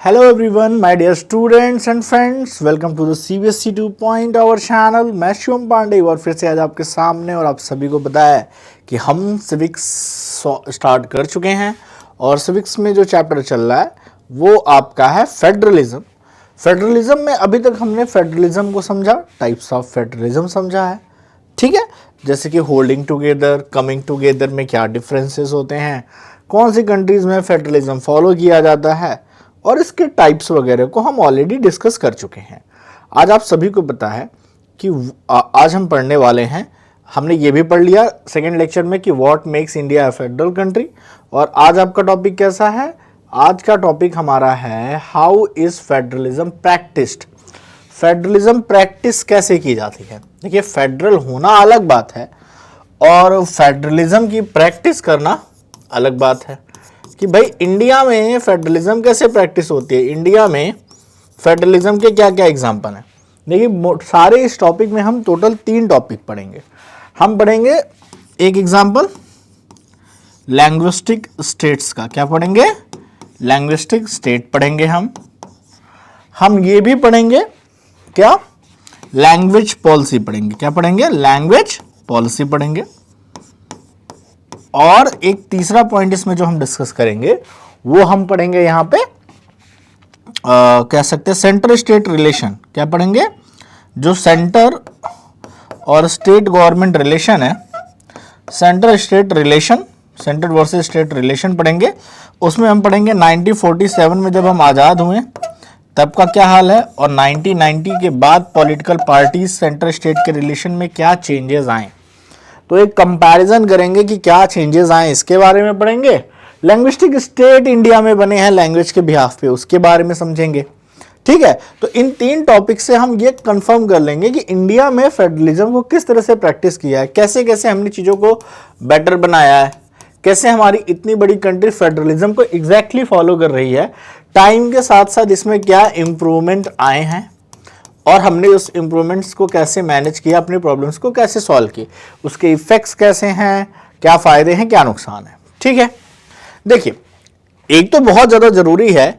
Hello everyone, my dear students and friends, welcome to the CBSE 2 our channel। मैं शिवम पांडे और फिर से आज आपके सामने और आप सभी को पता है कि हम सिविक्स स्टार्ट कर चुके हैं और सिविक्स में जो चैप्टर चल रहा है वो आपका है फेडरलिज्म। फेडरलिज्म में अभी तक हमने फेडरलिज्म को समझा, टाइप्स ऑफ फेडरलिज्म समझा है, ठीक है, जैसे कि होल्डिंग टुगेदर, कमिंग टुगेदर में क्या डिफरेंसेस होते हैं, कौन सी कंट्रीज में फेडरलिज्म फॉलो किया जाता है और इसके टाइप्स वगैरह को हम ऑलरेडी डिस्कस कर चुके हैं। आज आप सभी को पता है कि आज हम पढ़ने वाले हैं, हमने ये भी पढ़ लिया सेकेंड लेक्चर में कि what makes India a federal country. और आज आपका टॉपिक कैसा है? आज का टॉपिक हमारा है how is federalism practised. Federalism practice कैसे की जाती है। देखिए, फेडरल होना अलग बात है और फेडरलिज्म की प्रैक्टिस करना अलग बात है कि भाई इंडिया में फेडरलिज्म कैसे प्रैक्टिस होती है। इंडिया में फेडरलिज्म के क्या क्या एग्जाम्पल हैं। देखिए, सारे इस टॉपिक में हम टोटल 3 टॉपिक पढ़ेंगे। हम पढ़ेंगे एक एग्जाम्पल लैंग्विस्टिक स्टेट्स का, क्या पढ़ेंगे? लैंग्विस्टिक स्टेट पढ़ेंगे हम ये भी पढ़ेंगे क्या? लैंग्वेज पॉलिसी पढ़ेंगे। क्या पढ़ेंगे? लैंग्वेज पॉलिसी पढ़ेंगे। और एक तीसरा पॉइंट इसमें जो हम डिस्कस करेंगे वो हम पढ़ेंगे यहां पे कह सकते हैं सेंटर स्टेट रिलेशन। क्या पढ़ेंगे? जो सेंटर और स्टेट गवर्नमेंट रिलेशन है, centre state relation, centre versus state relation पढ़ेंगे। उसमें हम पढ़ेंगे 1947 में जब हम आज़ाद हुए तब का क्या हाल है और 1990 के बाद पॉलिटिकल पार्टीज सेंटर स्टेट के रिलेशन में क्या चेंजेस आए, तो एक कंपैरिजन करेंगे कि क्या चेंजेस आए, इसके बारे में पढ़ेंगे। लैंग्विस्टिक स्टेट इंडिया में बने हैं लैंग्वेज के बिहाफ पे, उसके बारे में समझेंगे, ठीक है। तो इन 3 टॉपिक से हम ये कंफर्म कर लेंगे कि इंडिया में फेडरलिज्म को किस तरह से प्रैक्टिस किया है, कैसे कैसे हमने चीज़ों को बेटर बनाया है, कैसे हमारी इतनी बड़ी कंट्री फेडरलिज्म को एग्जैक्टली फॉलो कर रही है, टाइम के साथ साथ इसमें क्या इंप्रूवमेंट आए हैं और हमने उस इम्प्रूवमेंट्स को कैसे मैनेज किया, अपनी प्रॉब्लम्स को कैसे सॉल्व किए, उसके इफेक्ट्स कैसे हैं, क्या फ़ायदे हैं, क्या नुकसान है, ठीक है। देखिए, एक तो बहुत ज़्यादा ज़रूरी है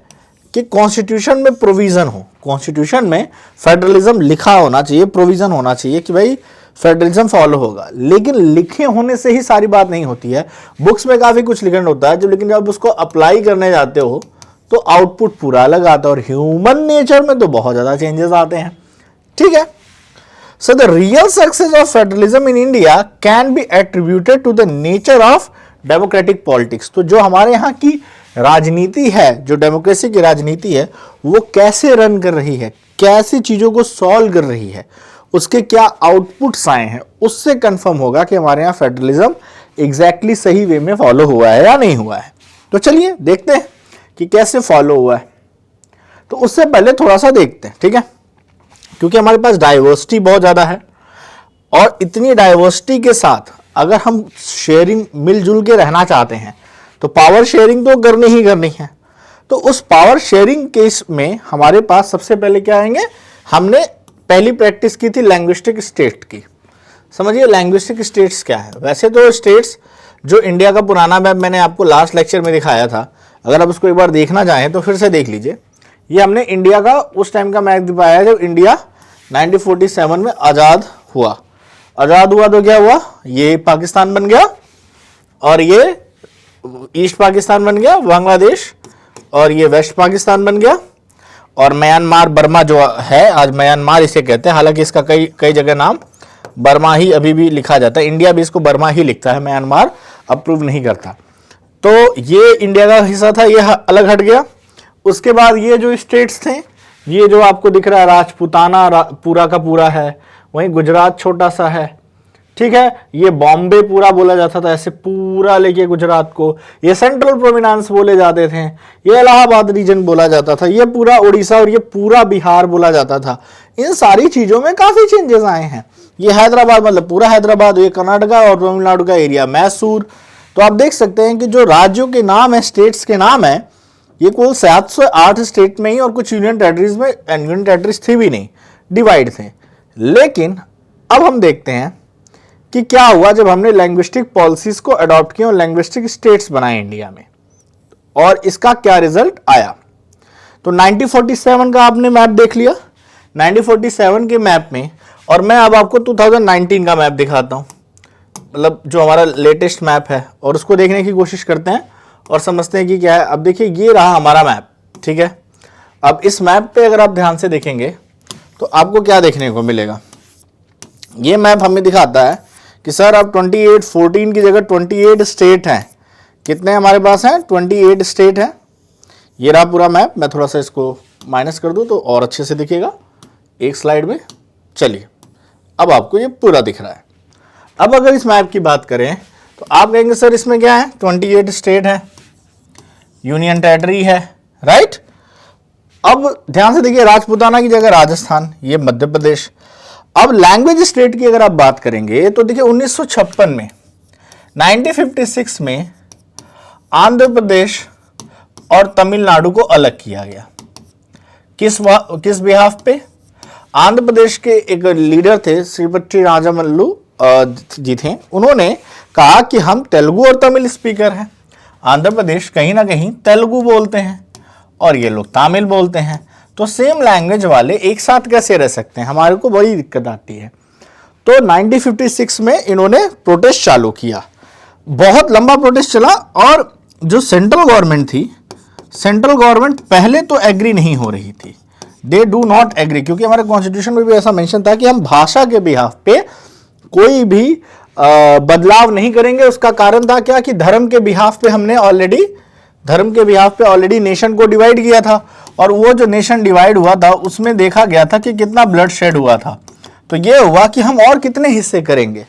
कि कॉन्स्टिट्यूशन में प्रोविज़न हो, कॉन्स्टिट्यूशन में फेडरलिज्म लिखा होना चाहिए, प्रोविज़न होना चाहिए कि भाई फेडरलिज्म फॉलो होगा। लेकिन लिखे होने से ही सारी बात नहीं होती है। बुक्स में काफ़ी कुछ लिखना होता है लेकिन जब उसको अप्लाई करने जाते हो तो आउटपुट पूरा अलग आता है और ह्यूमन नेचर में तो बहुत ज़्यादा चेंजेस आते हैं, ठीक है। So the real success of federalism in India can be attributed to the nature of democratic politics. तो जो हमारे यहाँ की राजनीति है, जो डेमोक्रेसी की राजनीति है, वो कैसे रन कर रही है, कैसी चीज़ों को सॉल्व कर रही है, उसके क्या आउटपुट्स आए हैं, उससे कंफर्म होगा कि हमारे यहाँ फेडरलिज्म एग्जैक्टली सही वे में फॉलो हुआ है या नहीं हुआ है। तो चलिए देखते हैं कि कैसे फॉलो हुआ है। तो उससे पहले थोड़ा सा देखते हैं, ठीक है, क्योंकि हमारे पास डाइवर्सिटी बहुत ज़्यादा है और इतनी डाइवर्सिटी के साथ अगर हम शेयरिंग मिलजुल के रहना चाहते हैं तो पावर शेयरिंग तो करनी ही करनी है। तो उस पावर शेयरिंग केस में हमारे पास सबसे पहले क्या आएंगे, हमने पहली प्रैक्टिस की थी लैंग्विस्टिक स्टेट की। समझिए लैंग्विस्टिक स्टेट्स क्या है। वैसे तो स्टेट्स जो इंडिया का पुराना मैप मैंने आपको लास्ट लेक्चर में दिखाया था, अगर आप उसको एक बार देखना चाहें तो फिर से देख लीजिए। ये हमने इंडिया का उस टाइम का मैप दिखाया जब इंडिया 1947 में आज़ाद हुआ। आज़ाद हुआ तो क्या हुआ, ये पाकिस्तान बन गया और ये ईस्ट पाकिस्तान बन गया, बांग्लादेश, और ये वेस्ट पाकिस्तान बन गया। और म्यांमार, बर्मा जो है आज म्यांमार इसे कहते हैं, हालांकि इसका कई जगह नाम बर्मा ही अभी भी लिखा जाता है। इंडिया भी इसको बर्मा ही लिखता है, म्यांमार अप्रूव नहीं करता। तो ये इंडिया का हिस्सा था, ये अलग हट गया। उसके बाद ये जो स्टेट्स थे, ये जो आपको दिख रहा है राजपूताना पूरा का पूरा है, वहीं गुजरात छोटा सा है, ठीक है। ये बॉम्बे पूरा बोला जाता था, ऐसे पूरा लेके गुजरात को, ये सेंट्रल प्रोविनेंस बोले जाते थे, ये इलाहाबाद रीजन बोला जाता था, ये पूरा उड़ीसा और ये पूरा बिहार बोला जाता था। इन सारी चीज़ों में काफ़ी चेंजेस आए हैं। ये हैदराबाद मतलब पूरा हैदराबाद, ये कर्नाटका और तमिलनाडु का एरिया मैसूर। तो आप देख सकते हैं कि जो राज्यों के नाम है, स्टेट्स के नाम है, ये कुल 708 स्टेट में ही और कुछ यूनियन टेरिटरीज में, यूनियन टेरिटरीज थी भी नहीं, डिवाइड थे। लेकिन अब हम देखते हैं कि क्या हुआ जब हमने लैंग्विस्टिक पॉलिसीज को अडॉप्ट किया और लैंग्विस्टिक स्टेट्स बनाए इंडिया में, और इसका क्या रिजल्ट आया। तो 1947 का आपने मैप देख लिया, 1947 के मैप में, और मैं अब आपको 2019 का मैप दिखाता हूं, मतलब जो हमारा लेटेस्ट मैप है, और उसको देखने की कोशिश करते हैं और समझते हैं कि क्या है। अब देखिए ये रहा हमारा मैप, ठीक है। अब इस मैप पे अगर आप ध्यान से देखेंगे तो आपको क्या देखने को मिलेगा, ये मैप हमें दिखाता है कि सर अब 14 की जगह 28 स्टेट हैं। कितने हमारे पास हैं? 28 स्टेट हैं। ये रहा पूरा मैप। मैं थोड़ा सा इसको माइनस कर दूं तो और अच्छे से दिखेगा एक स्लाइड में। चलिए अब आपको ये पूरा दिख रहा है। अब अगर इस मैप की बात करें तो आप कहेंगे सर इसमें क्या है, 28 स्टेट है, यूनियन टेरिटरी है, राइट। अब ध्यान से देखिए, राजपूताना की जगह राजस्थान, ये मध्य प्रदेश। अब लैंग्वेज स्टेट की अगर आप बात करेंगे तो देखिए 1956 में, 1956 में आंध्र प्रदेश और तमिलनाडु को अलग किया गया। किस बिहाफ पे? आंध्र प्रदेश के एक लीडर थे श्रीपति राजामल्लू जी थे, उन्होंने कहा कि हम तेलुगु और तमिल स्पीकर हैं, आंध्र प्रदेश कहीं ना कहीं तेलुगु बोलते हैं और ये लोग तमिल बोलते हैं, तो सेम लैंग्वेज वाले एक साथ कैसे रह सकते हैं, हमारे को बड़ी दिक्कत आती है। तो 1956 में इन्होंने प्रोटेस्ट चालू किया, बहुत लंबा प्रोटेस्ट चला, और जो सेंट्रल गवर्नमेंट थी, सेंट्रल गवर्नमेंट पहले तो एग्री नहीं हो रही थी, दे डू नॉट एग्री, क्योंकि हमारे कॉन्स्टिट्यूशन में भी ऐसा मेंशन था कि हम भाषा के बिहाफ पे कोई भी बदलाव नहीं करेंगे। उसका कारण था क्या कि धर्म के बिहाफ पे हमने ऑलरेडी नेशन को डिवाइड किया था, और वो जो नेशन डिवाइड हुआ था उसमें देखा गया था कि कितना ब्लड शेड हुआ था। तो ये हुआ कि हम और कितने हिस्से करेंगे,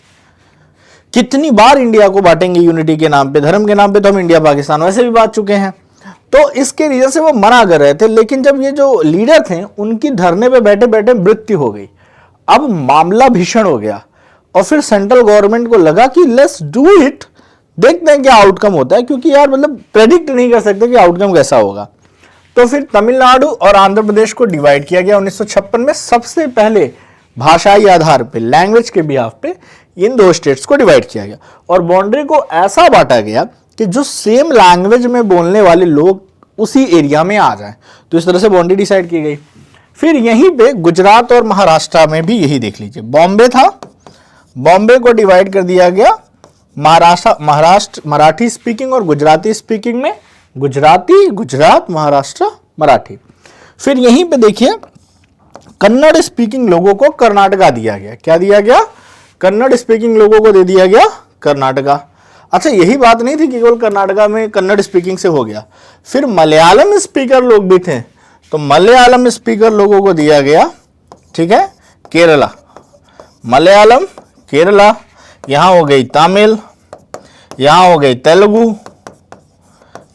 कितनी बार इंडिया को बांटेंगे यूनिटी के नाम पे, धर्म के नाम पे तो हम इंडिया पाकिस्तान वैसे भी बांट चुके हैं। तो इसके रीजन से वो मना कर रहे थे, लेकिन जब ये जो लीडर थे उनकी धरने पे बैठे बैठे मृत्यु हो गई। अब मामला भीषण हो गया, और फिर सेंट्रल गवर्नमेंट को लगा कि लेट्स डू इट, देखते हैं क्या आउटकम होता है, क्योंकि यार मतलब प्रेडिक्ट नहीं कर सकते कि आउटकम कैसा होगा। तो फिर तमिलनाडु और आंध्र प्रदेश को डिवाइड किया गया 1956 में। सबसे पहले भाषाई आधार पे, लैंग्वेज के बिहाफ पे इन दो स्टेट्स को डिवाइड किया गया, और बाउंड्री को ऐसा बांटा गया कि जो सेम लैंग्वेज में बोलने वाले लोग उसी एरिया में आ जाएं। तो इस तरह से बाउंड्री डिसाइड की गई। फिर यहीं पे गुजरात और महाराष्ट्र में भी यही देख लीजिए, बॉम्बे था, बॉम्बे को डिवाइड कर दिया गया महाराष्ट्र मराठी स्पीकिंग और गुजराती स्पीकिंग में, गुजराती गुजरात, महाराष्ट्र मराठी। फिर यहीं पे देखिए कन्नड़ स्पीकिंग लोगों को कर्नाटका दिया गया। क्या दिया गया? कन्नड़ स्पीकिंग लोगों को दे दिया गया कर्नाटका। अच्छा, यही बात नहीं थी कि केवल कर्नाटका में कन्नड़ स्पीकिंग से हो गया, फिर मलयालम स्पीकर लोग भी थे, तो मलयालम स्पीकर लोगों को दिया गया, ठीक है, केरला, मलयालम केरला। यहां हो गई तमिल, यहां हो गई तेलुगु,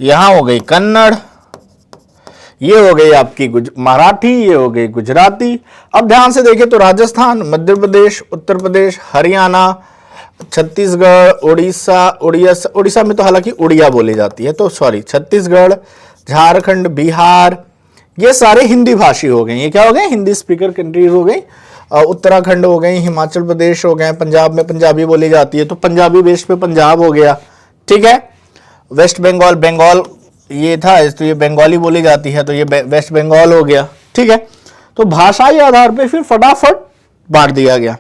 यहां हो गई कन्नड़, ये हो गई आपकी मराठी, ये हो गई गुजराती। अब ध्यान से देखें तो राजस्थान, मध्य प्रदेश, उत्तर प्रदेश, हरियाणा, छत्तीसगढ़, उड़ीसा में तो हालांकि उड़िया बोली जाती है, तो सॉरी, छत्तीसगढ़, झारखंड, बिहार, ये सारे हिंदी भाषी हो गए। ये क्या हो गए? हिंदी स्पीकर कंट्रीज हो गई। उत्तराखंड हो गई, हिमाचल प्रदेश हो गए, पंजाब में पंजाबी बोली जाती है तो पंजाबी बेस पे पंजाब हो गया, ठीक है। वेस्ट बंगाल, बंगाल ये था तो ये बंगाली बोली जाती है तो ये वेस्ट बंगाल हो गया, ठीक है। तो भाषाई आधार पे फिर फटाफट बांट दिया गया,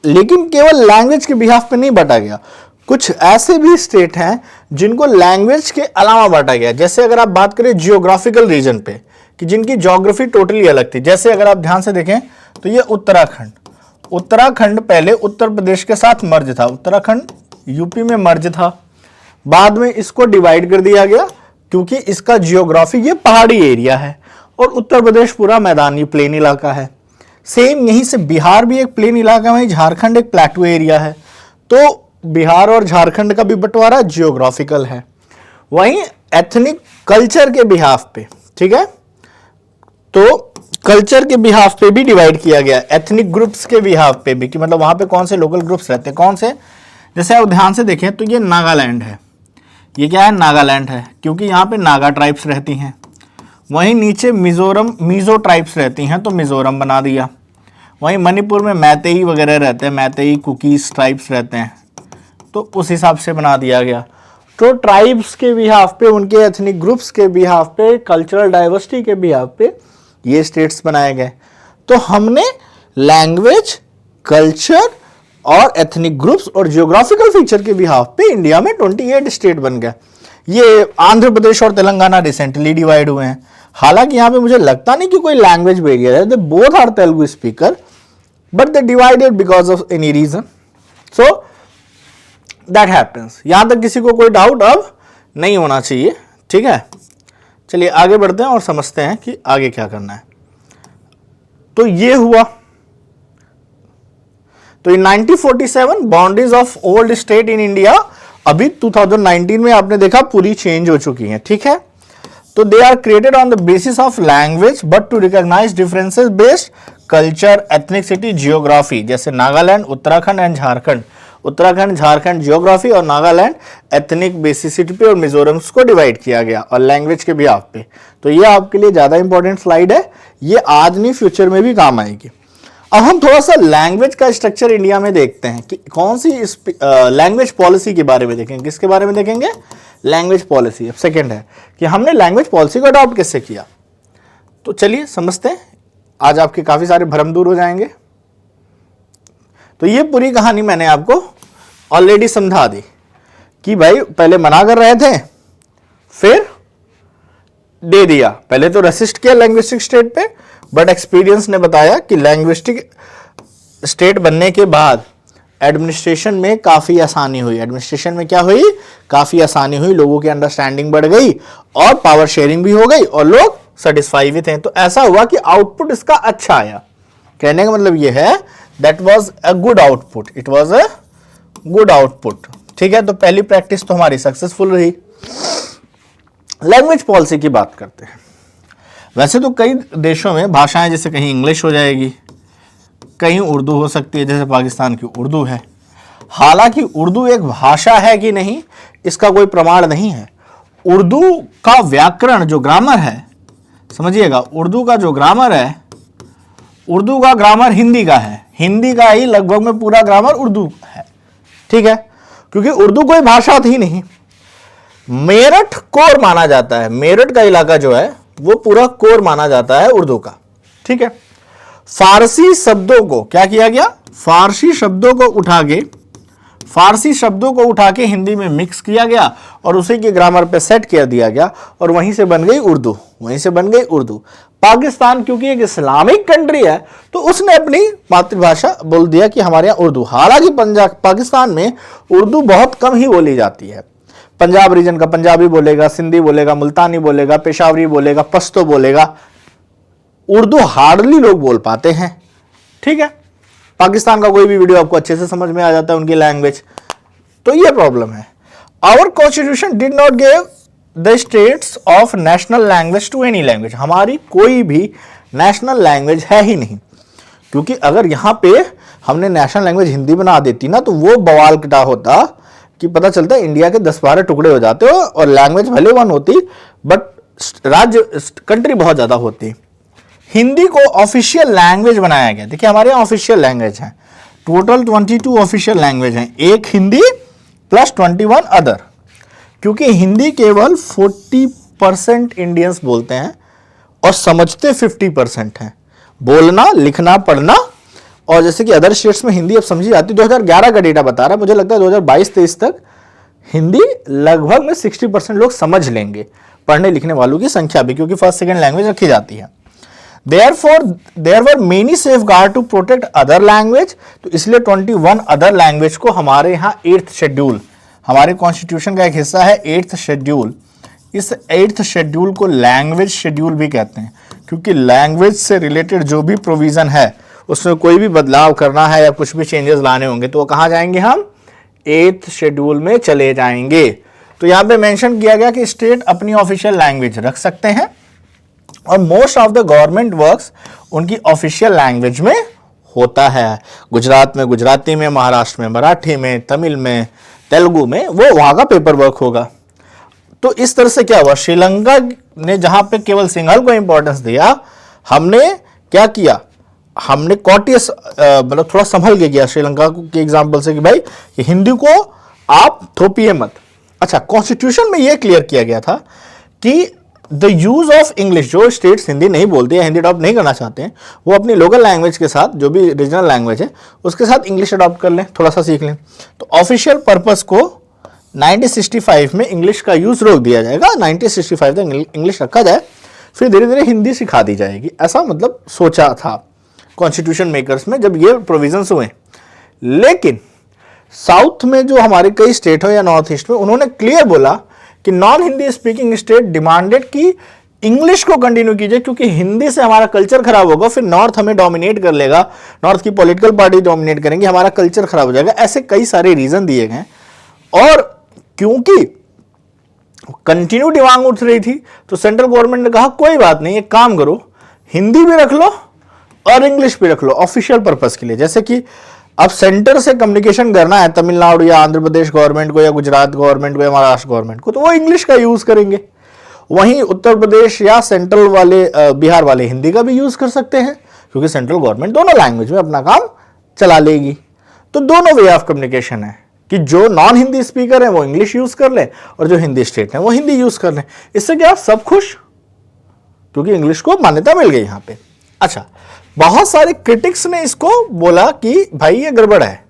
लेकिन केवल लैंग्वेज के बिहाफ पे नहीं बांटा गया। कुछ ऐसे भी स्टेट हैं जिनको लैंग्वेज के अलावा बांटा गया। जैसे अगर आप बात करें जियोग्राफिकल रीजन पे, कि जिनकी ज्योग्राफी टोटली अलग थी। जैसे अगर आप ध्यान से देखें तो ये उत्तराखंड पहले उत्तर प्रदेश के साथ मर्ज था, उत्तराखंड यूपी में मर्ज था, बाद में इसको डिवाइड कर दिया गया क्योंकि इसका जियोग्राफी ये पहाड़ी एरिया है और उत्तर प्रदेश पूरा मैदानी प्लेन इलाका है। सेम यहीं से बिहार भी एक प्लेन इलाका है, झारखंड एक प्लेटू एरिया है, तो बिहार और झारखंड का भी बंटवारा जियोग्राफिकल है। वहीं एथनिक कल्चर के बिहाफ पे, ठीक है, तो कल्चर के बिहाफ पे भी डिवाइड किया गया, एथनिक ग्रुप्स के बिहाफ पे भी, कि मतलब वहां पे कौन से लोकल ग्रुप्स रहते हैं, कौन से। जैसे आप ध्यान से देखें तो ये नागालैंड है, ये क्या है, नागालैंड है, क्योंकि यहाँ पे नागा ट्राइब्स रहती हैं। वहीं नीचे मिजो ट्राइब्स रहती हैं तो मिजोरम बना दिया। वहीं मणिपुर में मैतेई वगैरह रहते हैं, मैतेई कुकीज ट्राइब्स रहते हैं तो उस हिसाब से बना दिया गया। तो ट्राइब्स के बिहाफ पे, उनके एथनिक ग्रुप्स के बिहाफ पे, कल्चरल डाइवर्सिटी के बिहाफ पे ये स्टेट्स बनाए गए। तो हमने लैंग्वेज, कल्चर और एथनिक ग्रुप्स और जियोग्राफिकल फीचर के बिहाफ पे इंडिया में 28 स्टेट बन गए। ये आंध्र प्रदेश और तेलंगाना रिसेंटली डिवाइड हुए हैं। हालांकि यहां पे मुझे लगता नहीं कि कोई लैंग्वेज बैरियर है, they both are Telugu speaker but they divided because of any reason, so that happens. यहां तक किसी को कोई डाउट अब नहीं होना चाहिए, ठीक है। चलिए आगे बढ़ते हैं और समझते हैं कि आगे क्या करना है। तो ये हुआ। तो इन 1947 boundaries of old state in India अभी 2019 में आपने देखा पूरी चेंज हो चुकी हैं, ठीक है। तो they are created on the basis of language but to recognise differences based culture, ethnicity, geography. जैसे नागालैंड, उत्तराखंड एंड झारखंड, उत्तराखंड झारखंड जियोग्राफी और नागालैंड एथनिक बेसिसिटी पे और मिजोरम को डिवाइड किया गया और लैंग्वेज के भी आप पे। तो ये आपके लिए ज्यादा इंपॉर्टेंट स्लाइड है, ये आज नहीं फ्यूचर में भी काम आएगी। अब हम थोड़ा सा लैंग्वेज का स्ट्रक्चर इंडिया में देखते हैं कि कौन सी लैंग्वेज पॉलिसी के बारे में देखेंगे। किसके बारे में देखेंगे? Language policy. अब सेकेंड है कि हमने लैंग्वेज पॉलिसी को अडॉप्ट कैसे किया। तो चलिए समझते हैं, आज आपके काफी सारे भ्रम दूर हो जाएंगे। तो ये पूरी कहानी मैंने आपको ऑलरेडी समझा दी कि भाई पहले मना कर रहे थे, फिर दे दिया। पहले तो रेसिस्ट किया लैंग्विस्टिक स्टेट पे, बट एक्सपीरियंस ने बताया कि लैंग्विस्टिक स्टेट बनने के बाद एडमिनिस्ट्रेशन में काफी आसानी हुई। एडमिनिस्ट्रेशन में क्या हुई? काफी आसानी हुई, लोगों की अंडरस्टैंडिंग बढ़ गई और पावर शेयरिंग भी हो गई और लोग सेटिस्फाई भी थे। तो ऐसा हुआ कि आउटपुट इसका अच्छा आया। कहने का मतलब यह है that was a good output, it was a good output, ठीक है। तो पहली प्रैक्टिस तो हमारी सक्सेसफुल रही। लैंग्वेज पॉलिसी की बात करते हैं। वैसे तो कई देशों में भाषाएं, जैसे कहीं इंग्लिश हो जाएगी, कहीं उर्दू हो सकती है, जैसे पाकिस्तान की उर्दू है। हालांकि उर्दू एक भाषा है कि नहीं इसका कोई प्रमाण नहीं है। उर्दू का व्याकरण जो ग्रामर है, समझिएगा, उर्दू का जो ग्रामर है, उर्दू का ग्रामर हिंदी का है, हिंदी का ही लगभग में पूरा ग्रामर उर्दू है, ठीक है। क्योंकि उर्दू कोई भाषा थी नहीं। मेरठ कोर माना जाता है, मेरठ का इलाका जो है वो पूरा कोर माना जाता है उर्दू का, ठीक है। फारसी शब्दों को क्या किया गया? फारसी शब्दों को उठा के हिंदी में मिक्स किया गया और उसी के ग्रामर पे सेट कर दिया गया और वहीं से बन गई उर्दू। पाकिस्तान क्योंकि एक इस्लामिक कंट्री है तो उसने अपनी मातृभाषा बोल दिया कि हमारे यहाँ उर्दू। हालांकि पाकिस्तान में उर्दू बहुत कम ही बोली जाती है। पंजाब रीजन का पंजाबी बोलेगा, सिंधी बोलेगा, मुल्तानी बोलेगा, पेशावरी बोलेगा, पश्तो बोलेगा। उर्दू हार्डली लोग बोल पाते हैं, ठीक है। पाकिस्तान का कोई भी वीडियो आपको अच्छे से समझ में आ जाता है उनकी लैंग्वेज। तो ये प्रॉब्लम है। Our constitution did not give the status of national language to any language. हमारी कोई भी नेशनल लैंग्वेज है ही नहीं, क्योंकि अगर यहां पे हमने नेशनल लैंग्वेज हिंदी बना देती ना तो वो बवाल कटा होता कि पता चलता है इंडिया के 10-12 टुकड़े हो जाते हो और लैंग्वेज भले वन होती बट राज्य कंट्री बहुत ज्यादा होती। हिंदी को ऑफिशियल लैंग्वेज बनाया गया। देखिए हमारे यहाँ ऑफिशियल लैंग्वेज है, टोटल 22 ऑफिशियल लैंग्वेज हैं, एक हिंदी प्लस 21 अदर। क्योंकि हिंदी केवल 40% इंडियंस बोलते हैं और समझते 50% हैं। बोलना, लिखना, पढ़ना, और जैसे कि अदर स्टेट्स में हिंदी अब समझी जाती है। 2011 का डेटा बता रहा है, मुझे लगता है 2022-23 तक हिंदी लगभग में 60% लोग समझ लेंगे, पढ़ने लिखने वालों की संख्या भी, क्योंकि फर्स्ट सेकंड लैंग्वेज रखी जाती है। Therefore, there were many safeguards to protect other language। तो इसलिए 21 अदर लैंग्वेज को हमारे यहाँ 8th शेड्यूल, हमारे कॉन्स्टिट्यूशन का एक हिस्सा है 8th शेड्यूल। इस 8th शेड्यूल को लैंग्वेज शेड्यूल भी कहते हैं, क्योंकि लैंग्वेज से रिलेटेड जो भी प्रोविजन है उसमें कोई भी बदलाव करना है या कुछ भी चेंजेस लाने होंगे तो वो कहाँ जाएंगे? हम 8th शेड्यूल में चले जाएंगे। तो यहाँ पे मेंशन किया गया कि स्टेट अपनी ऑफिशियल लैंग्वेज रख सकते हैं और most of the government works उनकी ऑफिशियल लैंग्वेज में होता है। गुजरात में गुजराती में, महाराष्ट्र में मराठी में, तमिल में, तेलुगु में, वो वहां का पेपर वर्क होगा। तो इस तरह से क्या हुआ, श्रीलंका ने जहां पे केवल सिंहल को इंपॉर्टेंस दिया, हमने क्या किया, हमने कॉटियस मतलब थोड़ा संभल के किया श्रीलंका के एग्जाम्पल से कि भाई हिंदी को आप थोपिए मत, अच्छा, कॉन्स्टिट्यूशन में यह क्लियर किया गया था कि द यूज ऑफ इंग्लिश, जो स्टेट्स हिंदी नहीं बोलते हैं, हिंदी अडॉप्ट नहीं करना चाहते हैं, वो अपनी लोकल लैंग्वेज के साथ, जो भी रीजनल लैंग्वेज है उसके साथ इंग्लिश अडॉप्ट कर लें, थोड़ा सा सीख लें। तो ऑफिशियल पर्पस को 1965 में इंग्लिश का यूज रोक दिया जाएगा, 1965 तक इंग्लिश रखा जाए, फिर धीरे धीरे हिंदी सिखा दी जाएगी, ऐसा मतलब सोचा था कॉन्स्टिट्यूशन मेकर्स में जब ये प्रोविजंस हुए। लेकिन साउथ में जो हमारे कई स्टेट हो या नॉर्थ ईस्ट में, उन्होंने क्लियर बोला कि non Hindi speaking state demanded कि इंग्लिश को कंटिन्यू कीजिए, क्योंकि हिंदी से हमारा कल्चर खराब होगा, फिर नॉर्थ हमें डोमिनेट कर लेगा, नॉर्थ की पॉलिटिकल पार्टी डोमिनेट करेंगे, हमारा कल्चर खराब हो जाएगा। ऐसे कई सारे रीजन दिए गए। और क्योंकि कंटिन्यू डिमांड उठ रही थी, तो सेंट्रल गवर्नमेंट ने कहा कोई बात नहीं, एक काम करो, हिंदी भी रख लो और इंग्लिश भी रख लो ऑफिशियल पर्पस के लिए। जैसे कि अब सेंटर से कम्युनिकेशन करना है तमिलनाडु या आंध्र प्रदेश गवर्नमेंट को या गुजरात गवर्नमेंट को या महाराष्ट्र गवर्नमेंट को, तो वो इंग्लिश का यूज करेंगे। वहीं उत्तर प्रदेश या सेंट्रल वाले बिहार वाले हिंदी का भी यूज कर सकते हैं, क्योंकि सेंट्रल गवर्नमेंट दोनों लैंग्वेज में अपना काम चला लेगी। तो दोनों वे ऑफ कम्युनिकेशन है कि जो नॉन हिंदी स्पीकर है वो इंग्लिश यूज कर ले और जो हिंदी स्टेट है वो हिंदी यूज कर ले। इससे क्या सब खुश, क्योंकि इंग्लिश को मान्यता मिल गई यहां पे। अच्छा, बहुत सारे क्रिटिक्स ने इसको बोला कि भाई ये गड़बड़ है,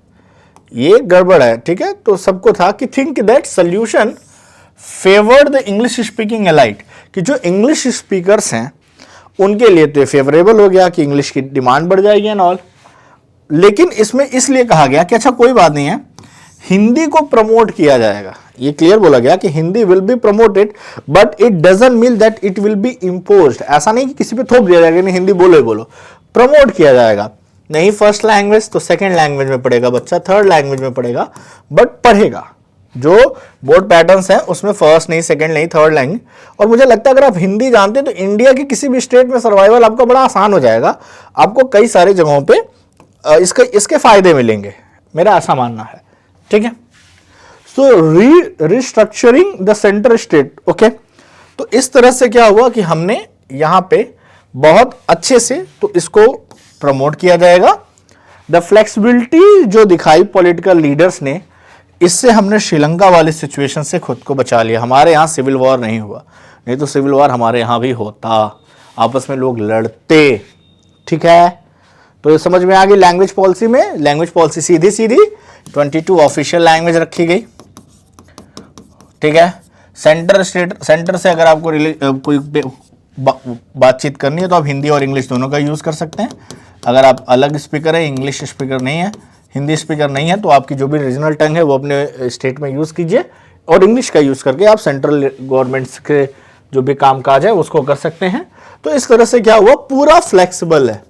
ये गड़बड़ है, ठीक है। तो सबको था कि think that solution favoured the English speaking elite, कि जो इंग्लिश स्पीकर्स हैं उनके लिए तो फेवरेबल हो गया कि इंग्लिश की डिमांड बढ़ जाएगी एंड ऑल। लेकिन इसमें इसलिए कहा गया कि अच्छा कोई बात नहीं है, हिंदी को प्रमोट किया जाएगा। ये क्लियर बोला गया कि Hindi will be promoted but it doesn't mean that it will be imposed. ऐसा नहीं कि किसी पे थोप दिया जाएगा, नहीं हिंदी बोलो ही बोलो, प्रमोट किया जाएगा। नहीं फर्स्ट लैंग्वेज तो सेकंड लैंग्वेज में पढ़ेगा बच्चा, थर्ड लैंग्वेज में पढ़ेगा, बट पढ़ेगा। जो बोर्ड पैटर्न्स हैं उसमें फर्स्ट नहीं, सेकंड नहीं, थर्ड लैंग्वेज। और मुझे लगता है अगर आप हिंदी जानते हैं तो इंडिया की किसी भी स्टेट में सर्वाइवल आपका बड़ा आसान हो जाएगा। आपको कई सारे जगहों पे इसके फायदे मिलेंगे, मेरा ऐसा मानना है, ठीक है। So restructuring the centre state, okay. तो इस तरह से क्या हुआ कि हमने यहां पे बहुत अच्छे से तो इसको प्रमोट किया जाएगा। द फ्लेक्सिबिलिटी जो दिखाई पॉलिटिकल लीडर्स ने, इससे हमने श्रीलंका वाली सिचुएशन से खुद को बचा लिया। हमारे यहां सिविल वॉर नहीं हुआ, नहीं तो सिविल वॉर हमारे यहां भी होता, आपस में लोग लड़ते, ठीक है। तो समझ में आ गई लैंग्वेज पॉलिसी में। लैंग्वेज पॉलिसी सीधी सीधी 22 ऑफिशियल लैंग्वेज रखी गई, ठीक है। सेंटर से अगर आपको कोई बातचीत करनी है तो आप हिंदी और इंग्लिश दोनों का यूज कर सकते हैं। अगर आप अलग स्पीकर है, इंग्लिश स्पीकर नहीं है, हिंदी स्पीकर नहीं है, तो आपकी जो भी रीजनल टंग है वो अपने स्टेट में यूज कीजिए और इंग्लिश का यूज करके आप सेंट्रल गवर्नमेंट के जो भी कामकाज है उसको कर सकते हैं। तो इस तरह से क्या हुआ, पूरा फ्लेक्सिबल है,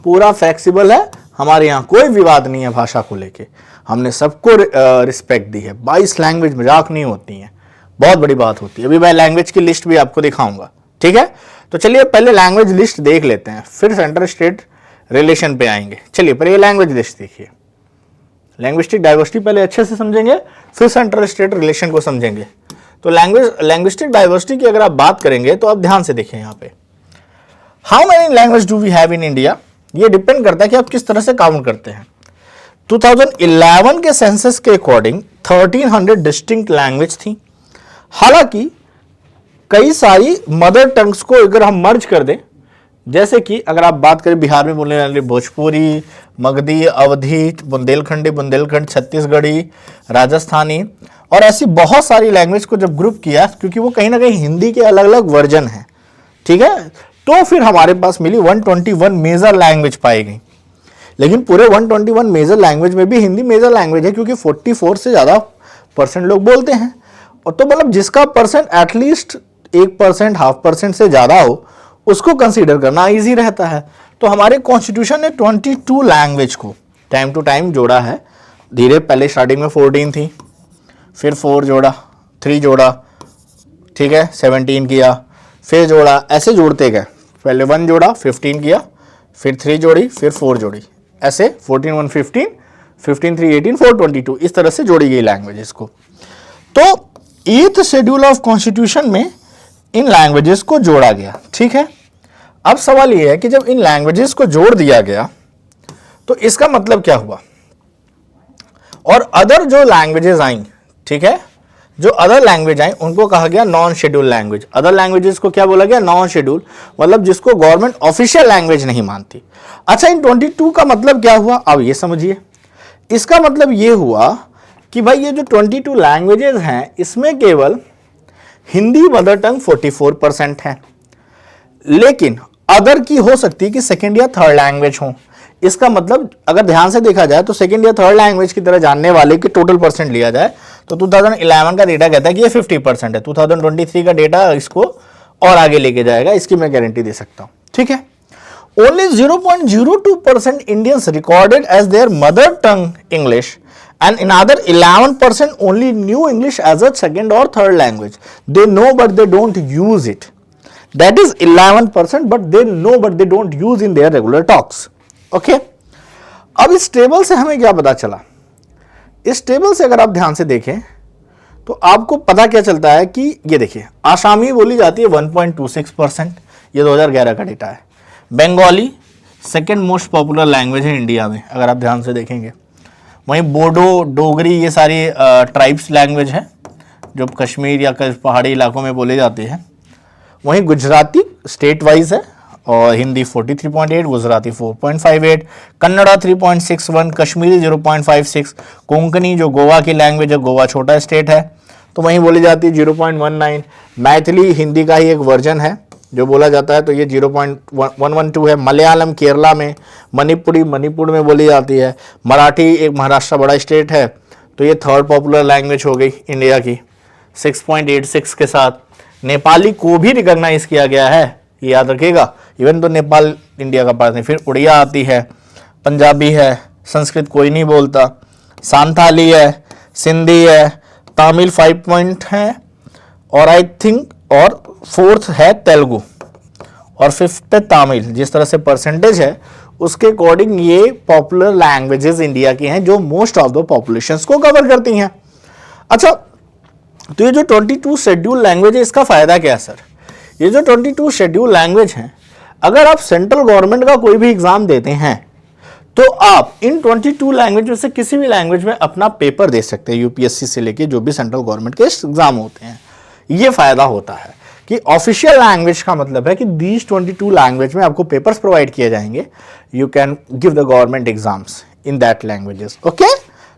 पूरा फ्लेक्सिबल है। हमारे यहाँ कोई विवाद नहीं है भाषा को लेके, हमने सबको रिस्पेक्ट दी है। 22 लैंग्वेज मजाक नहीं होती हैं, बहुत बड़ी बात होती है। अभी मैं लैंग्वेज की लिस्ट भी आपको दिखाऊंगा, ठीक है। तो चलिए पहले लैंग्वेज लिस्ट देख लेते हैं, फिर सेंटर स्टेट रिलेशन पे आएंगे। चलिए पहले लैंग्वेज लिस्ट देखिए। लैंग्विस्टिक डाइवर्सिटी पहले अच्छे से समझेंगे, फिर सेंट्रल स्टेट रिलेशन को समझेंगे। तो लैंग्विस्टिक डाइवर्सिटी की अगर आप बात करेंगे तो आप ध्यान से देखिए यहाँ पे, how many language do we have in India. ये डिपेंड करता है कि आप किस तरह से काउंट करते हैं। 2011 के सेंसस के अकॉर्डिंग 1300 डिस्टिंक्ट लैंग्वेज थी। हालांकि कई सारी मदर टंग्स को अगर हम मर्ज कर दें, जैसे कि अगर आप बात करें बिहार में बोलने वाले भोजपुरी, मगधी, अवधी, बुंदेलखंड, छत्तीसगढ़ी, राजस्थानी और ऐसी बहुत सारी लैंग्वेज को जब ग्रुप किया, क्योंकि वो कहीं ना कहीं हिंदी के अलग अलग वर्जन हैं, ठीक है, तो फिर हमारे पास मिली 121 मेजर लैंग्वेज पाई गई। लेकिन पूरे 121 मेजर लैंग्वेज में भी हिंदी मेजर लैंग्वेज है, क्योंकि 44 से ज़्यादा % लोग बोलते हैं। और तो मतलब जिसका परसेंट एटलीस्ट 1%, 0.5% से ज़्यादा हो, उसको कंसीडर करना इजी रहता है। तो हमारे कॉन्स्टिट्यूशन ने 22 लैंग्वेज को टाइम टू टाइम जोड़ा है। धीरे पहले स्टार्टिंग में 14 थी, फिर 4 जोड़ा, 3 जोड़ा, ठीक है, 17 किया, फिर जोड़ा, ऐसे जोड़ते गए। पहले 1 जोड़ा, 15 किया, फिर 3 जोड़ी, फिर 4 जोड़ी, ऐसे 14 1 15, 15 3 18, 4 22, इस तरह से जोड़ी गई लैंग्वेजेस को। तो 8th शेड्यूल ऑफ कॉन्स्टिट्यूशन में इन लैंग्वेजेस को जोड़ा गया, ठीक है। अब सवाल यह है कि जब इन लैंग्वेजेस को जोड़ दिया गया तो इसका मतलब क्या हुआ, और अदर जो लैंग्वेजेस आई, ठीक है, जो अदर लैंग्वेज आई उनको कहा गया non schedule language. Other languages को क्या बोला गया? नॉन शेड्यूल, मतलब जिसको गवर्नमेंट ऑफिशियल लैंग्वेज नहीं मानती। अच्छा, इन 22 का मतलब क्या हुआ? अब ये समझिए, इसका मतलब ये हुआ कि भाई ये जो 22 लैंग्वेजेस हैं इसमें केवल हिंदी मदर टंग 44% है, लेकिन अदर की हो सकती है कि सेकेंड या थर्ड लैंग्वेज हो। इसका मतलब अगर ध्यान से देखा जाए तो सेकेंड या थर्ड लैंग्वेज की तरह जानने वाले के टोटल परसेंट लिया जाए तो 2011 का डेटा कहता है कि ये 50% है। 2023 का डेटा इसको और आगे लेके जाएगा, इसकी मैं गारंटी दे सकता हूं। ठीक है, only 0.02% Indians recorded as their mother tongue English and another 11% only knew English as a second or third language. They know but they don't use it. That is 11%, but they know but they don't use in their regular talks. Okay? अब इस table से हमें क्या पता चला? इस table से अगर आप ध्यान से देखें तो आपको पता क्या चलता है कि ये देखिए, आसामी बोली जाती है 1.26%, ये 2011 का डेटा है। Bengali second most popular language है इंडिया में, अगर आप ध्यान से देखेंगे। वहीं बोडो, डोगरी, ये सारी ट्राइब्स लैंग्वेज है जो कश्मीर या पहाड़ी इलाकों में बोले जाते हैं। वहीं गुजराती स्टेट वाइज है और हिंदी 43.8, गुजराती 4.58, कन्नड़ा 3.61, कश्मीरी 0.56, कोंकणी जो गोवा की लैंग्वेज है, गोवा छोटा स्टेट है तो वहीं बोली जाती है 0.19। मैथिली हिंदी का ही एक वर्जन है जो बोला जाता है तो ये 0.112 है। मलयालम केरला में, मणिपुरी मणिपुर में बोली जाती है। मराठी एक महाराष्ट्र बड़ा स्टेट है तो ये थर्ड पॉपुलर लैंग्वेज हो गई इंडिया की 6.86 के साथ। नेपाली को भी रिकॉग्नाइज किया गया है, ये याद रखिएगा, इवन तो नेपाल इंडिया का पार्ट है। फिर उड़िया आती है, पंजाबी है, संस्कृत कोई नहीं बोलता, सांथाली है, सिंधी है, तमिल 5 पॉइंट है और आई थिंक और फोर्थ है तेलुगु और फिफ्थ पे तमिल। जिस तरह से परसेंटेज है उसके अकॉर्डिंग ये पॉपुलर लैंग्वेजेस इंडिया की हैं जो मोस्ट ऑफ द पॉपुलेशंस को कवर करती हैं। अच्छा, तो ये जो 22 शेड्यूल लैंग्वेज है इसका फायदा क्या है सर? ये जो 22 शेड्यूल लैंग्वेज हैं, अगर आप सेंट्रल गवर्नमेंट का कोई भी एग्जाम देते हैं तो आप इन 22 लैंग्वेज में से किसी भी लैंग्वेज में अपना पेपर दे सकते हैं, यूपीएससी से लेके जो भी सेंट्रल गवर्नमेंट के एग्जाम होते हैं। ये फायदा होता है कि ऑफिशियल लैंग्वेज का मतलब है कि दीज 22 लैंग्वेज में आपको पेपर्स प्रोवाइड किए जाएंगे, you can give the government exams in that languages. Okay,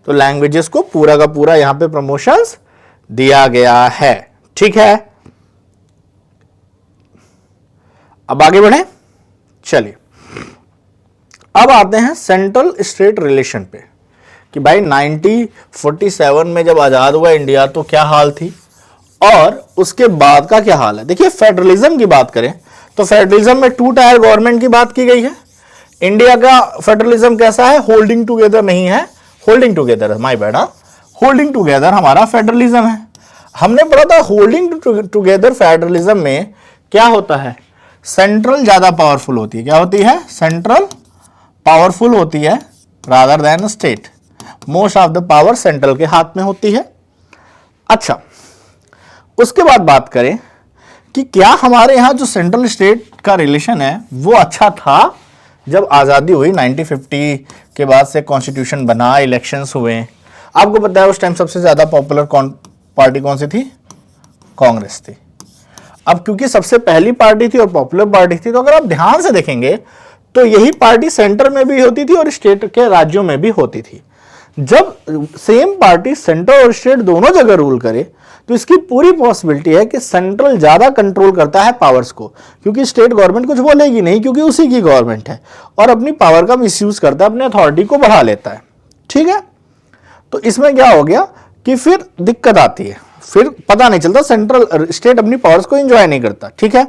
तो लैंग्वेजेस को पूरा का पूरा यहां पे प्रमोशंस दिया गया है। ठीक है, अब आगे बढ़े, चलिए अब आते हैं सेंट्रल स्टेट रिलेशन पे कि भाई 1947 में जब आजाद हुआ इंडिया तो क्या हाल थी और उसके बाद का क्या हाल है। देखिए, फेडरलिज्म की बात करें तो फेडरलिज्म में 2 टायर गवर्नमेंट की बात की गई है। इंडिया का फेडरलिज्म कैसा है? होल्डिंग टुगेदर नहीं है, holding together, my bad, holding together हमारा फेडरलिज्म है। हमने पढ़ा था होल्डिंग टुगेदर फेडरलिज्म में क्या होता है? सेंट्रल ज्यादा पावरफुल होती है। क्या होती है? सेंट्रल पावरफुल होती है rather than state. Most of the power central के हाथ में होती है। अच्छा, उसके बाद बात करें कि क्या हमारे यहां जो सेंट्रल स्टेट का रिलेशन है वो अच्छा था जब आज़ादी हुई 1950 के बाद से कॉन्स्टिट्यूशन बना, इलेक्शंस हुए। आपको पता है उस टाइम सबसे ज़्यादा पॉपुलर पार्टी कौन सी थी? कांग्रेस थी। अब क्योंकि सबसे पहली पार्टी थी और पॉपुलर पार्टी थी तो अगर आप ध्यान से देखेंगे तो यही पार्टी सेंटर में भी होती थी और स्टेट के राज्यों में भी होती थी। जब सेम पार्टी सेंटर और स्टेट दोनों जगह रूल करे तो इसकी पूरी पॉसिबिलिटी है कि सेंट्रल ज्यादा कंट्रोल करता है पावर्स को, क्योंकि स्टेट गवर्नमेंट कुछ बोलेगी नहीं क्योंकि उसी की गवर्नमेंट है, और अपनी पावर का मिसयूज करता है, अपने अथॉरिटी को बढ़ा लेता है। ठीक है, तो इसमें क्या हो गया कि फिर दिक्कत आती है, फिर पता नहीं चलता, सेंट्रल स्टेट अपनी पावर्स को एंजॉय नहीं करता। ठीक है,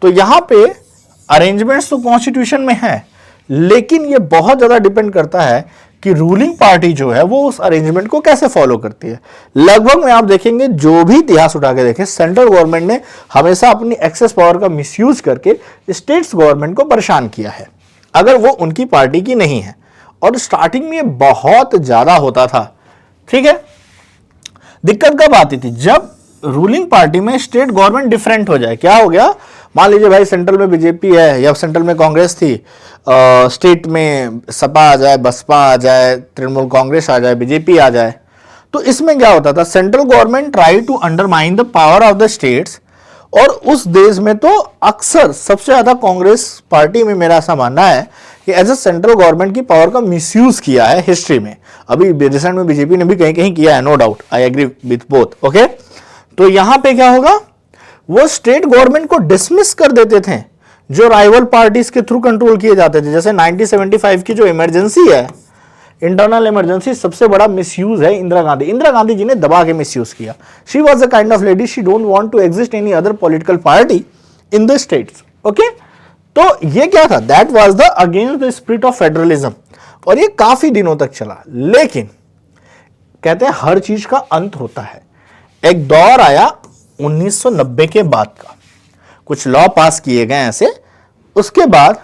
तो यहां पे अरेंजमेंट्स तो कॉन्स्टिट्यूशन में है, लेकिन ये बहुत ज्यादा डिपेंड करता है कि रूलिंग पार्टी जो है वो उस अरेंजमेंट को कैसे फॉलो करती है। लगभग में आप देखेंगे जो भी इतिहास उठा के देखें, सेंट्रल गवर्नमेंट ने हमेशा अपनी एक्सेस पावर का मिसयूज करके स्टेट्स गवर्नमेंट को परेशान किया है अगर वो उनकी पार्टी की नहीं है, और स्टार्टिंग में ये बहुत ज्यादा होता था। ठीक है, दिक्कत कब आती थी? जब रूलिंग पार्टी में स्टेट गवर्नमेंट डिफरेंट हो जाए। क्या हो गया? मान लीजिए भाई सेंट्रल में बीजेपी है या सेंट्रल में कांग्रेस थी, स्टेट में सपा आ जाए, बसपा आ जाए, तृणमूल कांग्रेस आ जाए, बीजेपी आ जाए, तो इसमें क्या होता था, central government try to undermine the power of the states, और उस देश में तो अक्सर सबसे ज्यादा कांग्रेस पार्टी में मेरा ऐसा मानना है कि एज ए सेंट्रल गवर्नमेंट की पावर का मिसयूज किया है हिस्ट्री में। अभी रिसेंट में बीजेपी ने भी कहीं कहीं किया है, no doubt, I agree with both, okay. तो यहां पे क्या होगा, वो स्टेट गवर्नमेंट को डिसमिस कर देते थे जो राइवल पार्टीज के थ्रू कंट्रोल किए जाते थे। जैसे 1975 की जो इमरजेंसी है, इंटरनल इमरजेंसी, सबसे बड़ा मिसयूज है इंदिरा गांधी जी ने दबा के मिसयूज किया। She was a kind of lady, she don't want to exist any other political party in the states, okay. तो ये क्या था, that was the against the spirit of federalism, और ये काफी दिनों तक चला। लेकिन कहते हैं हर चीज का अंत होता है। एक दौर आया 1990 के बाद का, कुछ लॉ पास किए गए ऐसे, उसके बाद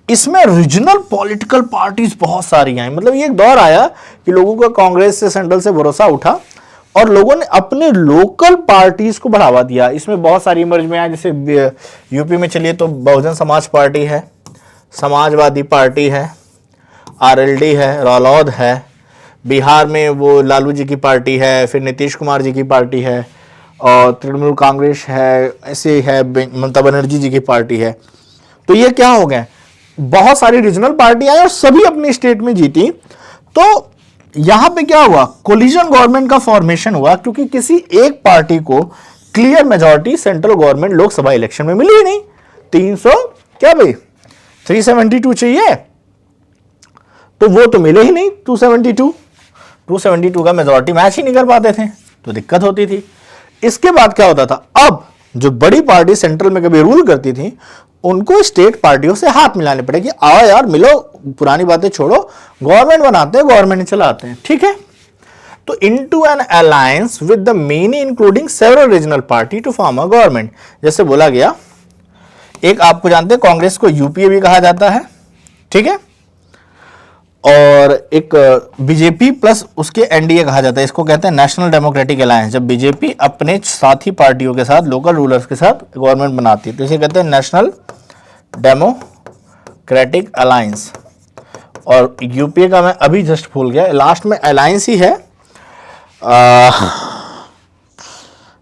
इसमें रीजनल पॉलिटिकल पार्टीज बहुत सारी आई। मतलब ये एक दौर आया कि लोगों का कांग्रेस से, सेंट्रल से भरोसा उठा और लोगों ने अपने लोकल पार्टीज को बढ़ावा दिया। इसमें बहुत सारी इमर्ज में आए, जैसे यूपी में चलिए तो बहुजन समाज पार्टी है, समाजवादी पार्टी है, आरएलडी है, रालोद है, बिहार में वो लालू जी की पार्टी है, फिर नीतीश कुमार जी की पार्टी है, और तृणमूल कांग्रेस है, ऐसे है, ममता बनर्जी जी की पार्टी है। तो ये क्या हो गए, बहुत सारी रीजनल पार्टी आई और सभी अपनी स्टेट में जीती। तो यहां पे क्या हुआ, कोलिजन गवर्नमेंट का फॉर्मेशन हुआ, क्योंकि किसी एक पार्टी को clear majority central government Lok Sabha election में मिली ही नहीं। 300 क्या भाई 372 चाहिए, तो वो तो मिले ही नहीं। 272 का मेजॉरिटी मैच ही नहीं कर पाते थे, तो दिक्कत होती थी। इसके बाद क्या होता था, अब जो बड़ी पार्टी सेंट्रल में कभी रूल करती थी, उनको स्टेट पार्टियों से हाथ मिलाने पड़े कि आओ यार मिलो, पुरानी बातें छोड़ो, गवर्नमेंट बनाते हैं, गवर्नमेंट चलाते हैं, ठीक है। तो into an alliance with the many including several regional party to form a government. जैसे बोला गया, एक आपको जानते हैं कांग्रेस को यूपीए भी कहा जाता है, ठीक है, और एक बीजेपी प्लस उसके एनडीए कहा जाता है। इसको कहते हैं नेशनल डेमोक्रेटिक अलायंस। जब बीजेपी अपने साथी पार्टियों के साथ, लोकल रूलर्स के साथ गवर्नमेंट बनाती है, तो इसे कहते हैं नेशनल डेमोक्रेटिक अलायंस। और यूपीए का मैं अभी जस्ट भूल गया, लास्ट में अलायंस ही है,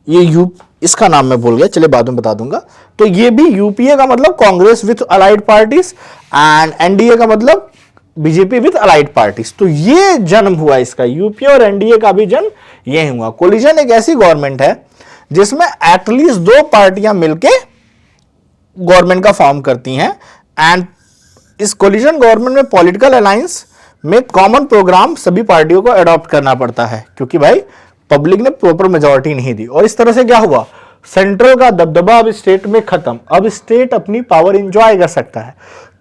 ये इसका नाम मैं भूल गया, चलिए बाद में बता दूंगा। तो ये भी यूपीए का मतलब Congress with allied parties, and NDA का मतलब बीजेपी विथ अलाइड पार्टीज। तो ये जन्म हुआ इसका, यूपीए और एनडीए का भी जन्म ये हुआ। कोलिजन एक ऐसी गवर्नमेंट है जिसमें एटलीस्ट 2 पार्टियां मिलके गवर्नमेंट का फॉर्म करती हैं, एंड इस कोलिजन गवर्नमेंट में पॉलिटिकल अलायंस में कॉमन प्रोग्राम सभी पार्टियों को अडॉप्ट करना पड़ता है, क्योंकि भाई पब्लिक ने प्रॉपर मेजॉरिटी नहीं दी। और इस तरह से क्या हुआ, सेंट्रल का दबदबा अब स्टेट में खत्म। अब स्टेट अपनी पावर एंजॉय कर सकता है,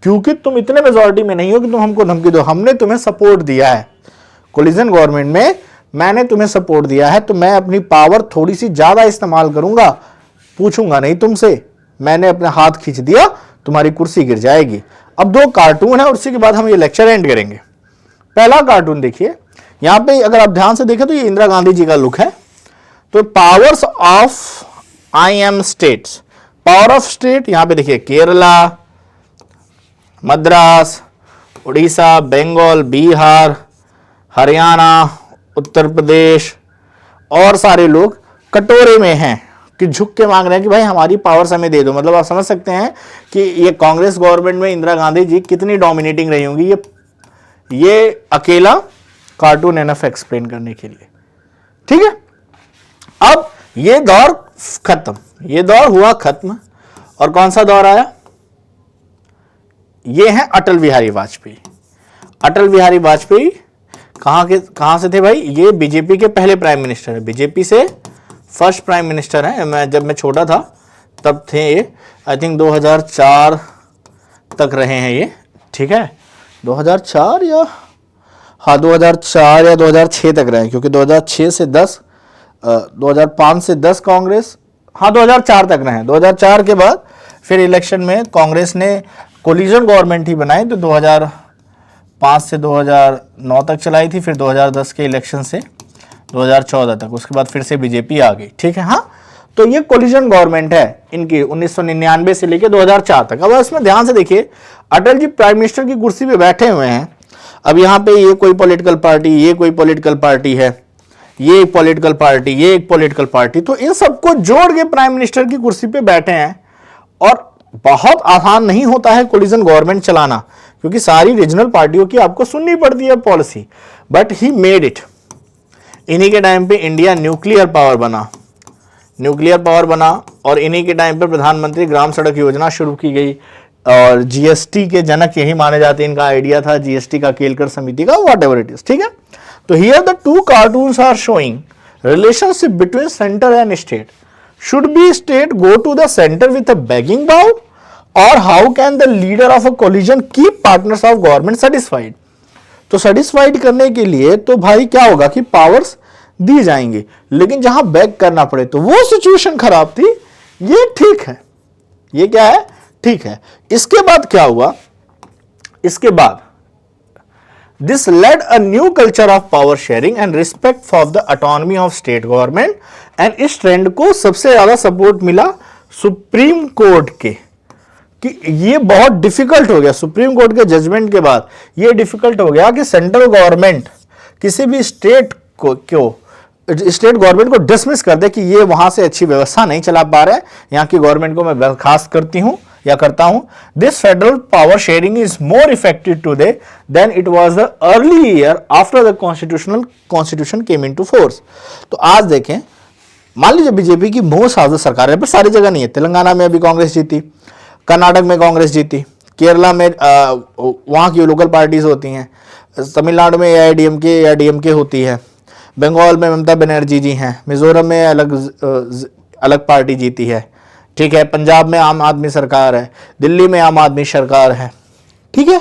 क्योंकि तुम इतने मेजॉरिटी में नहीं हो कि तुम हमको धमकी दो। हमने तुम्हें सपोर्ट दिया है, कोलिजन गवर्नमेंट में मैंने तुम्हें सपोर्ट दिया है, तो मैं अपनी पावर थोड़ी सी ज्यादा इस्तेमाल करूंगा, पूछूंगा नहीं तुमसे, मैंने अपना हाथ खींच दिया, तुम्हारी कुर्सी गिर जाएगी। अब 2 कार्टून है और उसी के बाद हम ये लेक्चर एंड करेंगे। पहला कार्टून देखिए, यहां पे अगर आप ध्यान से देखें तो ये इंदिरा गांधी जी का लुक है। तो powers of I am states, power of state यहां पे देखिए, केरला, मद्रास, उड़ीसा, बंगाल, बिहार, हरियाणा, उत्तर प्रदेश, और सारे लोग कटोरे में हैं कि झुक के मांग रहे हैं कि भाई हमारी पावर्स हमें दे दो। मतलब आप समझ सकते हैं कि ये कांग्रेस गवर्नमेंट में इंदिरा गांधी जी कितनी डोमिनेटिंग रही होंगी। ये अकेला कार्टून एनफ एक्सप्लेन करने के लिए, ठीक है। अब ये दौर खत्म, ये दौर हुआ खत्म, और कौन सा दौर आया, ये है अटल बिहारी वाजपेयी। अटल बिहारी वाजपेयी कहां से थे भाई, ये बीजेपी के पहले प्राइम मिनिस्टर है, बीजेपी से फर्स्ट प्राइम मिनिस्टर है। जब मैं छोटा था तब थे ये, आई थिंक 2004 तक रहे हैं ये, ठीक है, 2004 या हाँ 2004 या 2006 तक रहे, क्योंकि 2006 से 10 2005 से 10 कांग्रेस, हाँ 2004 तक रहे। 2004 के बाद फिर इलेक्शन में कांग्रेस ने कोलिजन गवर्नमेंट ही बनाई, तो 2005 से 2009 तक चलाई थी, फिर 2010 के इलेक्शन से 2014 तक, उसके बाद फिर से बीजेपी आ गई, ठीक है। हाँ, तो ये कोलिजन गवर्नमेंट है इनकी 1999 से लेकर 2004 तक। अब इसमें ध्यान से देखिए, अटल जी प्राइम मिनिस्टर की कुर्सी पे बैठे हुए हैं। अब यहाँ पे ये कोई पॉलिटिकल पार्टी, ये कोई पॉलिटिकल पार्टी है, ये एक पॉलिटिकल पार्टी, ये एक पॉलिटिकल पार्टी, तो इन सबको जोड़ के प्राइम मिनिस्टर की कुर्सी पे बैठे हैं। और बहुत आसान नहीं होता है कोलिजन गवर्नमेंट चलाना, क्योंकि सारी रीजनल पार्टियों की आपको सुननी पड़ती है policy, but he made it. इन्हीं के टाइम पे इंडिया न्यूक्लियर पावर बना, और इन्हीं के टाइम पे प्रधानमंत्री ग्राम सड़क योजना शुरू की गई, और जीएसटी के जनक यही माने जाते हैं, इनका आइडिया था जीएसटी का, केलकर समिति का, वॉट एवर इट इज, ठीक है। तो here the two cartoons are showing relationship between centre and state. Should be state go to the center with a begging bow, or how can the leader of a coalition keep partners of government satisfied? तो satisfied करने के लिए तो भाई क्या होगा कि powers दी जाएंगी, लेकिन जहां बैग करना पड़े तो वो सिचुएशन खराब थी। ये ठीक है, ये क्या है, ठीक है। इसके बाद क्या हुआ, इसके बाद This led a new culture of power sharing and respect for the autonomy of state government, and इस ट्रेंड को सबसे ज्यादा सपोर्ट मिला सुप्रीम कोर्ट के, कि ये बहुत डिफिकल्ट हो गया सुप्रीम कोर्ट के जजमेंट के बाद, ये डिफिकल्ट हो गया कि सेंट्रल गवर्नमेंट किसी भी स्टेट गवर्नमेंट को डिसमिस कर दे कि ये वहां से अच्छी व्यवस्था नहीं चला पा रहे हैं, यहाँ की गवर्नमेंट को मैं बर्खास्त करती हूं या करता हूं। This federal power sharing is more effective today than it was the early year after the constitution came into force. तो आज देखें, मान लीजिए बीजेपी की मोस्ट हाउस सरकार है, पर सारी जगह नहीं है। तेलंगाना में अभी कांग्रेस जीती, कर्नाटक में कांग्रेस जीती, केरला में वहां की लोकल पार्टीज होती हैं, तमिलनाडु में एआईडीएमके या डीएमके होती है, बंगाल में ममता बनर्जी जी हैं, मिजोरम में अलग पार्टी जीती है, ठीक है, पंजाब में आम आदमी सरकार है, दिल्ली में आम आदमी सरकार है, ठीक है।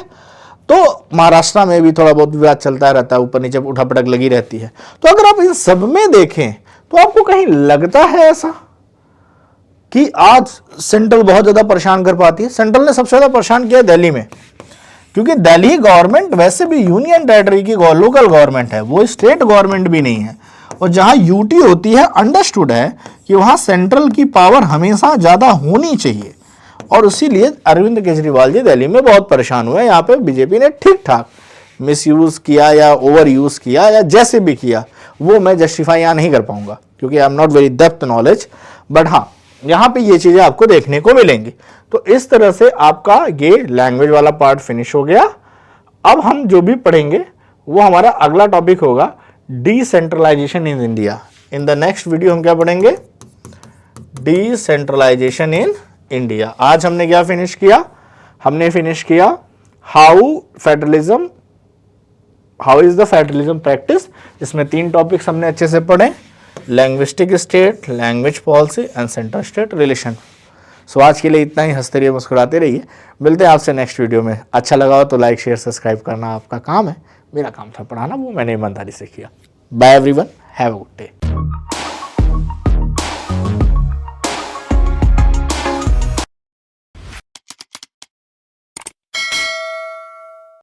तो महाराष्ट्र में भी थोड़ा बहुत विवाद चलता रहता है, ऊपर नीचे उठापटक लगी रहती है। तो अगर आप इन सब में देखें तो आपको कहीं लगता है ऐसा कि आज सेंट्रल बहुत ज्यादा परेशान कर पाती है? सेंट्रल ने सबसे ज्यादा परेशान किया दिल्ली में, क्योंकि दिल्ली गवर्नमेंट वैसे भी यूनियन टेरिटरी की लोकल गवर्नमेंट है, वो स्टेट गवर्नमेंट भी नहीं है। और जहां यूटी होती है, अंडरस्टूड है कि वहां सेंट्रल की पावर हमेशा ज्यादा होनी चाहिए, और इसीलिए अरविंद केजरीवाल जी दिल्ली में बहुत परेशान हुए। यहाँ पे बीजेपी ने ठीक ठाक मिसयूज किया या ओवर यूज किया या जैसे भी किया, वो मैं जस्टिफाई यहाँ नहीं कर पाऊंगा, क्योंकि I am not very depth knowledge, but हाँ यहाँ पे ये चीजें आपको देखने को मिलेंगी। तो इस तरह से आपका ये लैंग्वेज वाला पार्ट फिनिश हो गया। अब हम जो भी पढ़ेंगे वो हमारा अगला टॉपिक होगा decentralisation in India. In the next video हम क्या पढ़ेंगे? Decentralisation in India. आज हमने क्या फिनिश किया? हमने फिनिश किया how is the federalism practice. इसमें 3 टॉपिक्स हमने अच्छे से पढ़े, linguistic state, language policy and centre state relation. So आज के लिए इतना ही। हंसते रहिए, मुस्कुराते रहिए। मिलते हैं आपसे नेक्स्ट वीडियो में। अच्छा लगा हो तो लाइक शेयर सब्सक्राइब करना आपका काम है, मेरा काम था पढ़ाना, वो मैंने ईमानदारी से किया। Bye everyone, have a good day.